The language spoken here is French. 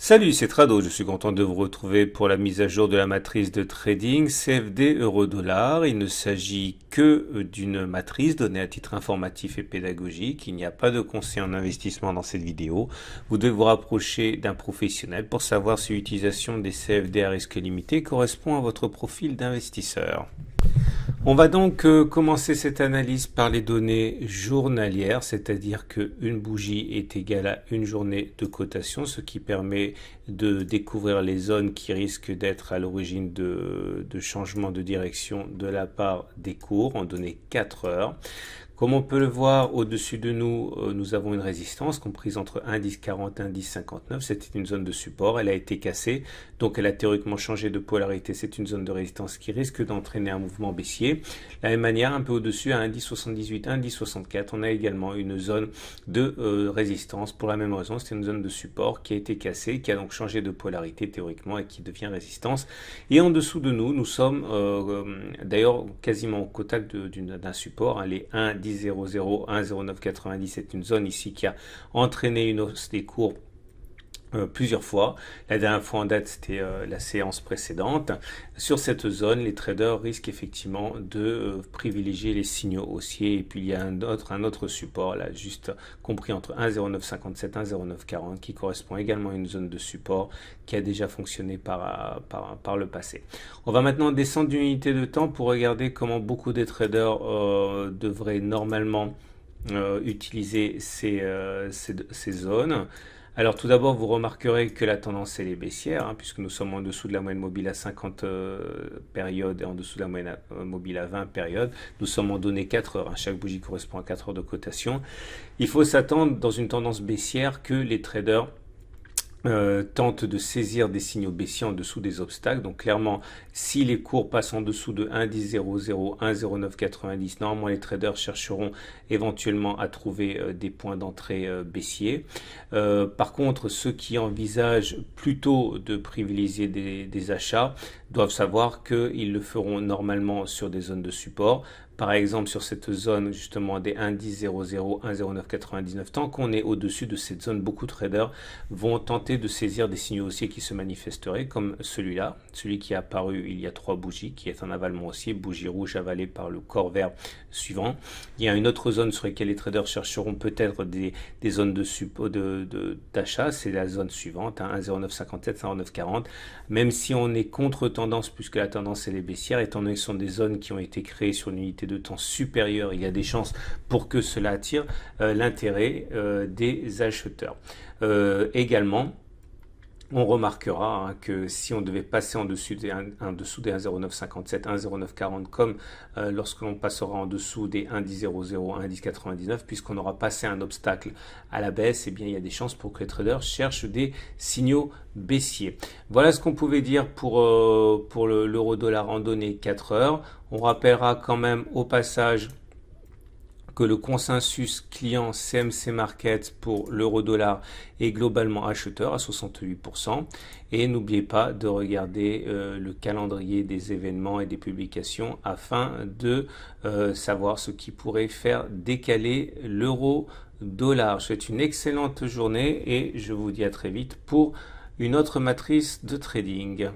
Salut, c'est Trado, je suis content de vous retrouver pour la mise à jour de la matrice de trading CFD euro-dollar. Il ne s'agit que d'une matrice donnée à titre informatif et pédagogique. Il n'y a pas de conseil en investissement dans cette vidéo. Vous devez vous rapprocher d'un professionnel pour savoir si l'utilisation des CFD à risque limité correspond à votre profil d'investisseur. On va donc commencer cette analyse par les données journalières, c'est-à-dire qu'une bougie est égale à une journée de cotation, ce qui permet de découvrir les zones qui risquent d'être à l'origine de changements de direction de la part des cours en données 4 heures. Comme on peut le voir au-dessus de nous, nous avons une résistance comprise entre 1,1040 et 1,1059. C'était une zone de support, elle a été cassée, donc elle a théoriquement changé de polarité. C'est une zone de résistance qui risque d'entraîner un mouvement baissier. De la même manière, un peu au-dessus, à 1,1078, 1,1064, on a également une zone de résistance. Pour la même raison, c'est une zone de support qui a été cassée, qui a donc changé de polarité théoriquement et qui devient résistance. Et en dessous de nous, nous sommes d'ailleurs quasiment au contact d'un support, hein, les 1,1000, 1,0990, c'est une zone ici qui a entraîné une hausse des cours plusieurs fois. La dernière fois en date, c'était la séance précédente. Sur cette zone, les traders risquent effectivement de privilégier les signaux haussiers. Et puis il y a un autre support là, juste compris entre 1,0957 et 1,0940, qui correspond également à une zone de support qui a déjà fonctionné par le passé. On va maintenant descendre d'une unité de temps pour regarder comment beaucoup des traders devraient normalement utiliser ces zones. Alors tout d'abord, vous remarquerez que la tendance elle est baissière, hein, puisque nous sommes en dessous de la moyenne mobile à 50 périodes et en dessous de la moyenne mobile à 20 périodes. Nous sommes en données 4 heures, hein, chaque bougie correspond à 4 heures de cotation. Il faut s'attendre dans une tendance baissière que les traders tente de saisir des signaux baissiers en dessous des obstacles. Donc clairement, si les cours passent en dessous de 1,1000, 1,0990, normalement les traders chercheront éventuellement à trouver des points d'entrée baissiers. Par contre, ceux qui envisagent plutôt de privilégier des achats doivent savoir qu'ils le feront normalement sur des zones de support. Par exemple, sur cette zone justement des 1,1000, 1,0999, tant qu'on est au-dessus de cette zone, beaucoup de traders vont tenter de saisir des signaux haussiers qui se manifesteraient, comme celui-là, celui qui est apparu il y a 3 bougies, qui est un avalement haussier, bougie rouge avalée par le corps vert suivant. Il y a une autre zone sur laquelle les traders chercheront peut-être des zones d'achat, c'est la zone suivante, hein, 1,0957, 1,0940, même si on est contre tendance, puisque la tendance elle est baissière, étant donné que ce sont des zones qui ont été créées sur une unité de temps supérieur, il y a des chances pour que cela attire l'intérêt des acheteurs. Également, on remarquera que si on devait passer en dessous des 1,0957, 1,0940, comme lorsque l'on passera en dessous des 1,1000, 1,1099, puisqu'on aura passé un obstacle à la baisse, eh bien, il y a des chances pour que les traders cherchent des signaux baissiers. Voilà ce qu'on pouvait dire pour l'euro-dollar en données 4 heures. On rappellera quand même au passage que le consensus client CMC Market pour l'euro-dollar est globalement acheteur à 68%. Et n'oubliez pas de regarder le calendrier des événements et des publications afin de savoir ce qui pourrait faire décaler l'euro-dollar. Je vous souhaite une excellente journée et je vous dis à très vite pour une autre matrice de trading.